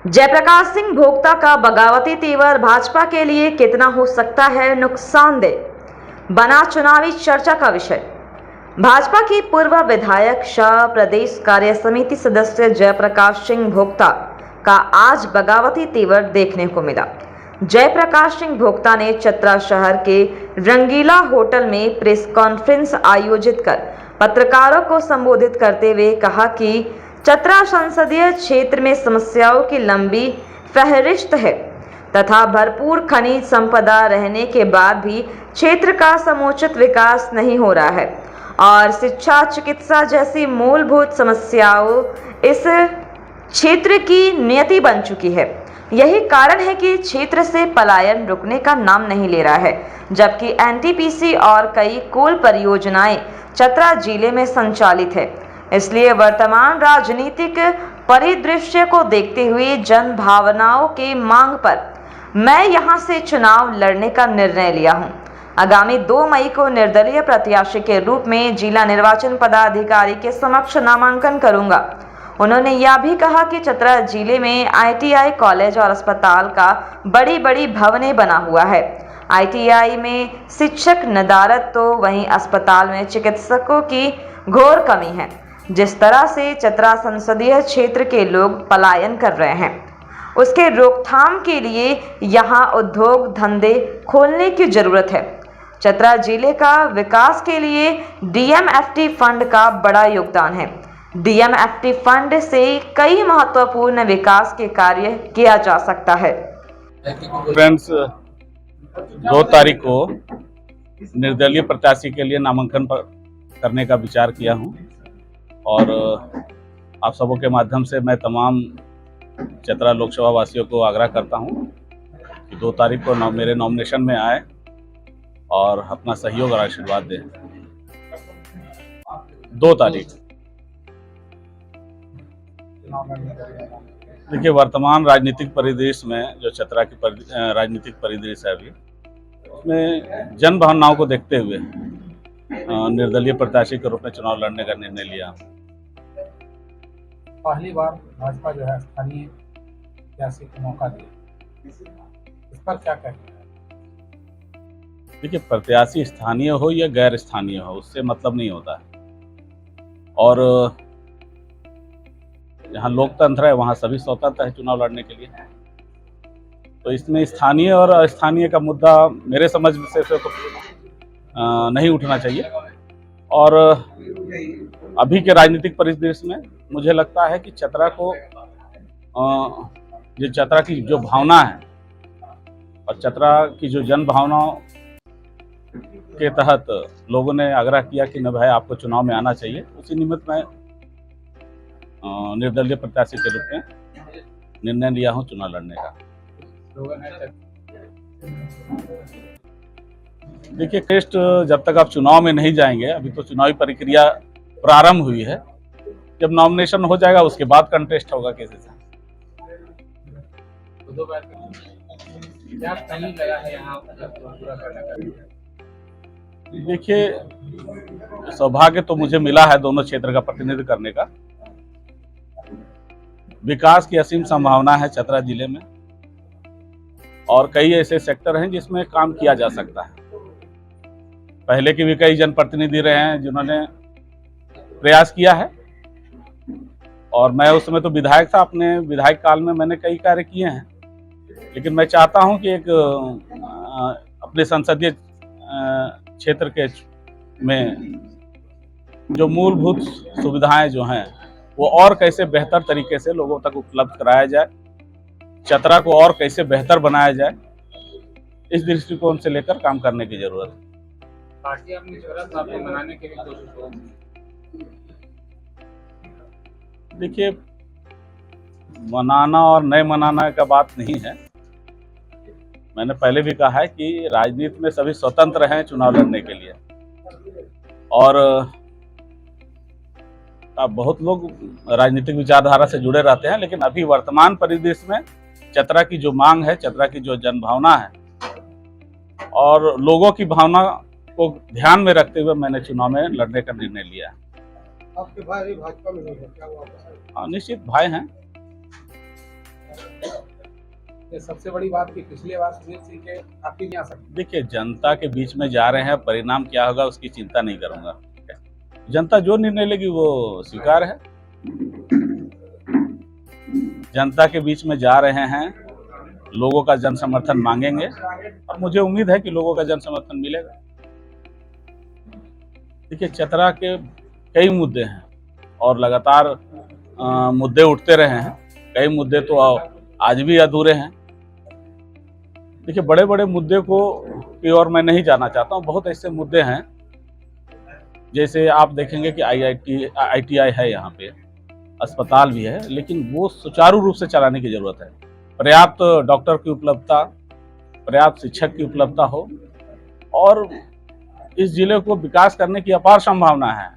जयप्रकाश सिंह भोक्ता का बगावती तेवर भाजपा के लिए कितना हो सकता है नुकसानदेह, बना चुनावी चर्चा का विषय। भाजपा की पूर्व विधायक शाह प्रदेश कार्य समिति सदस्य जयप्रकाश सिंह भोक्ता का आज बगावती तेवर देखने को मिला। जयप्रकाश सिंह भोक्ता ने चतरा शहर के रंगीला होटल में प्रेस कॉन्फ्रेंस आयोजित कर पत्रकारों को संबोधित करते हुए कहा कि चतरा संसदीय क्षेत्र में समस्याओं की लंबी फहरिस्त है तथा भरपूर खनिज संपदा रहने के बाद भी क्षेत्र का समुचित विकास नहीं हो रहा है और शिक्षा, चिकित्सा जैसी मूलभूत समस्याओं इस क्षेत्र की नियति बन चुकी है। यही कारण है कि क्षेत्र से पलायन रुकने का नाम नहीं ले रहा है, जबकि एनटीपीसी और कई कोल परियोजनाएं चतरा जिले में संचालित है। इसलिए वर्तमान राजनीतिक परिदृश्य को देखते हुए जन भावनाओं के मांग पर मैं यहां से चुनाव लड़ने का निर्णय लिया हूं। आगामी 2 मई को निर्दलीय प्रत्याशी के रूप में जिला निर्वाचन पदाधिकारी के समक्ष नामांकन करूंगा। उन्होंने यह भी कहा कि चतरा जिले में आईटीआई कॉलेज और अस्पताल का बड़ी भवनें बना हुआ है। आईटीआई में शिक्षक नदारत तो वहीं अस्पताल में चिकित्सकों की घोर कमी है। जिस तरह से चतरा संसदीय क्षेत्र के लोग पलायन कर रहे हैं, उसके रोकथाम के लिए यहां उद्योग धंधे खोलने की जरूरत है। चतरा जिले का विकास के लिए डीएमएफटी फंड का बड़ा योगदान है। डीएमएफटी फंड से कई महत्वपूर्ण विकास के कार्य किया जा सकता है। फ्रेंड्स, 2 तारीख को निर्दलीय प्रत्याशी के लिए नामांकन करने का विचार किया हूं और आप सबों के माध्यम से मैं तमाम चतरा लोकसभा वासियों को आग्रह करता हूं कि 2 तारीख को मेरे नॉमिनेशन में आए और अपना सहयोग और आशीर्वाद दें। 2 तारीख देखिए, वर्तमान राजनीतिक परिदृश्य में जो चतरा की राजनीतिक परिदृश्य है अभी, उसमें जन भावनाओं को देखते हुए निर्दलीय प्रत्याशी के रूप में चुनाव लड़ने का निर्णय लिया। पहली बार भाजपा जो है स्थानीय प्रत्याशी को मौका दिया, इस पर क्या कहेंगे? देखिए, प्रत्याशी स्थानीय हो या गैर स्थानीय हो, उससे मतलब नहीं होता है। और जहाँ लोकतंत्र है वहाँ सभी स्वतंत्र है चुनाव लड़ने के लिए। तो इसमें स्थानीय और अस्थानीय का मुद्दा मेरे समझ से तो नहीं उठना चाहिए। और अभी के राजनीतिक परिदृश्य में मुझे लगता है कि चतरा को जो चतरा की जो भावना है और चतरा की जो जन भावनाओं के तहत लोगों ने आग्रह किया कि न भाई आपको चुनाव में आना चाहिए, उसी निमित्त मैं निर्दलीय प्रत्याशी के रूप में निर्णय लिया हूं चुनाव लड़ने का। देखिए, टेस्ट जब तक आप चुनाव में नहीं जाएंगे, अभी तो चुनावी प्रक्रिया प्रारंभ हुई है। जब नॉमिनेशन हो जाएगा उसके बाद कंटेस्ट होगा किसी से। देखिए, सौभाग्य तो मुझे मिला है दोनों क्षेत्र का प्रतिनिधित्व करने का। विकास की असीम संभावना है चतरा जिले में और कई ऐसे सेक्टर हैं जिसमें काम किया जा सकता है। पहले के भी कई जनप्रतिनिधि रहे हैं जिन्होंने प्रयास किया है और मैं उस समय तो विधायक था। अपने विधायक काल में मैंने कई कार्य किए हैं, लेकिन मैं चाहता हूं कि एक अपने संसदीय क्षेत्र के में जो मूलभूत सुविधाएं जो हैं वो और कैसे बेहतर तरीके से लोगों तक उपलब्ध कराया जाए, चतरा को और कैसे बेहतर बनाया जाए, इस दृष्टिकोण से लेकर काम करने की जरूरत है। पार्टी अपनी जरूरत आपको बनाने की भी कोशिश होगी। देखिए, मनाना और नहीं मनाना का बात नहीं है। मैंने पहले भी कहा है कि राजनीति में सभी स्वतंत्र हैं चुनाव लड़ने के लिए और अब बहुत लोग राजनीतिक विचारधारा से जुड़े रहते हैं, लेकिन अभी वर्तमान परिदृश्य में चतरा की जो मांग है, चतरा की जो जनभावना है और लोगों की भावना को ध्यान में रखते हुए मैंने चुनाव में लड़ने का निर्णय लिया। आपके भाई भाजपा में नहीं है क्या? निश्चित भाई हैं। ये सबसे बड़ी बात कि पिछले बार सुनील सिंह के आप ही नहीं आ सकते। देखिए, जनता के बीच में जा रहे हैं, परिणाम क्या होगा उसकी चिंता नहीं करूंगा। जनता जो निर्णय लेगी वो स्वीकार है। जनता के बीच में जा रहे हैं, लोगों का जन समर्थन मांगेंगे और मुझे उम्मीद है कि लोगों का जन समर्थन मिलेगा। देखिए, चतरा के कई मुद्दे हैं और लगातार मुद्दे उठते रहे हैं। कई मुद्दे तो आज भी अधूरे हैं। देखिए, बड़े बड़े मुद्दे की ओर मैं नहीं जाना चाहता हूँ। बहुत ऐसे मुद्दे हैं, जैसे आप देखेंगे कि ITI है, यहाँ पे अस्पताल भी है, लेकिन वो सुचारू रूप से चलाने की जरूरत है। पर्याप्त डॉक्टर की उपलब्धता, पर्याप्त शिक्षक की उपलब्धता हो और इस जिले को विकास करने की अपार संभावना है।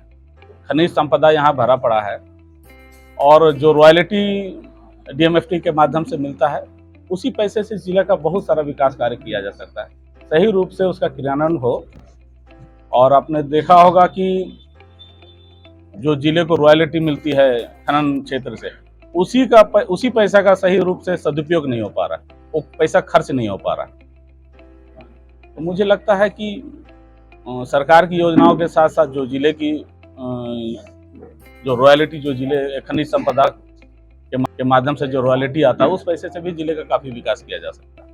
खनिज संपदा यहाँ भरा पड़ा है और जो रॉयल्टी DMFT के माध्यम से मिलता है, उसी पैसे से जिले का बहुत सारा विकास कार्य किया जा सकता है। सही रूप से उसका क्रियान्वयन हो। और आपने देखा होगा कि जो जिले को रॉयल्टी मिलती है खनन क्षेत्र से, उसी पैसा का सही रूप से सदुपयोग नहीं हो पा रहा, वो पैसा खर्च नहीं हो पा रहा। तो मुझे लगता है कि सरकार की योजनाओं के साथ साथ जो जिले की जो रॉयल्टी, जो जिले खनिज संपदा के माध्यम से जो रॉयल्टी आता है, उस पैसे से भी जिले का काफी विकास किया जा सकता है।